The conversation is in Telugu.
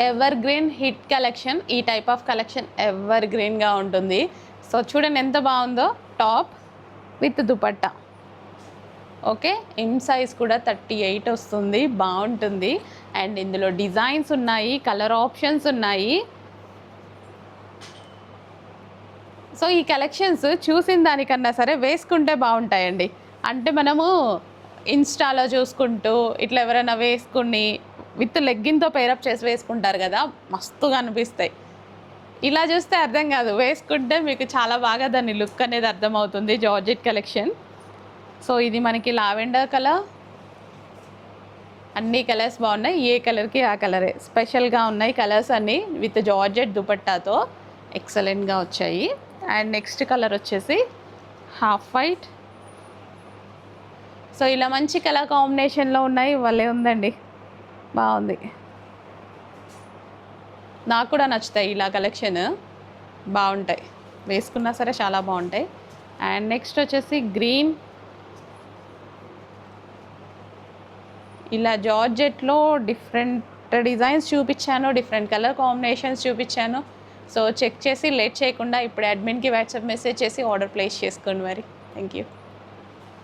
Ever green hit collection. ఈ టైప్ ఆఫ్ కలెక్షన్ ఎవర్ గ్రీన్గా ఉంటుంది. సో చూడండి ఎంత బాగుందో, top with dupatta. Okay, M size కూడా 38 వస్తుంది, బాగుంటుంది. అండ్ ఇందులో డిజైన్స్ ఉన్నాయి, కలర్ ఆప్షన్స్ ఉన్నాయి. సో ఈ కలెక్షన్స్ చూసిన దానికన్నా సరే వేసుకుంటే బాగుంటాయండి. అంటే మనము ఇన్స్టాలో చూసుకుంటూ ఇట్లా ఎవరైనా వేసుకుని విత్ లెగ్గిన్తో పేరప్ చేసి వేసుకుంటారు కదా, మస్తుగా అనిపిస్తాయి. ఇలా చూస్తే అర్థం కాదు, వేసుకుంటే మీకు చాలా బాగా దాని లుక్ అనేది అర్థమవుతుంది. Georgette collection. సో ఇది మనకి లావెండర్ కలర్. అన్ని కలర్స్ బాగున్నాయి, ఏ కలర్కి ఆ కలరే. స్పెషల్గా ఉన్నాయి కలర్స్ అన్నీ విత్ జార్జెట్ దుపట్టాతో ఎక్సలెంట్గా వచ్చాయి. అండ్ నెక్స్ట్ కలర్ వచ్చేసి హాఫ్ వైట్. సో ఇలా మంచి కలర్ కాంబినేషన్లో ఉన్నాయి, భలే ఉందండి, బాగుంది. నాకు కూడా నచ్చుతాయి ఇలా కలెక్షన్, బాగుంటాయి, వేసుకున్నా సరే చాలా బాగుంటాయి. అండ్ నెక్స్ట్ వచ్చేసి గ్రీన్. ఇలా జార్జెట్లో డిఫరెంట్ డిజైన్స్ చూపించాను, డిఫరెంట్ కలర్ కాంబినేషన్స్ చూపించాను. సో చెక్ చేసి లేట్ చేయకుండా ఇప్పుడు అడ్మిన్కి వాట్సాప్ మెసేజ్ చేసి ఆర్డర్ ప్లేస్ చేసుకోండి మరి. Thank you.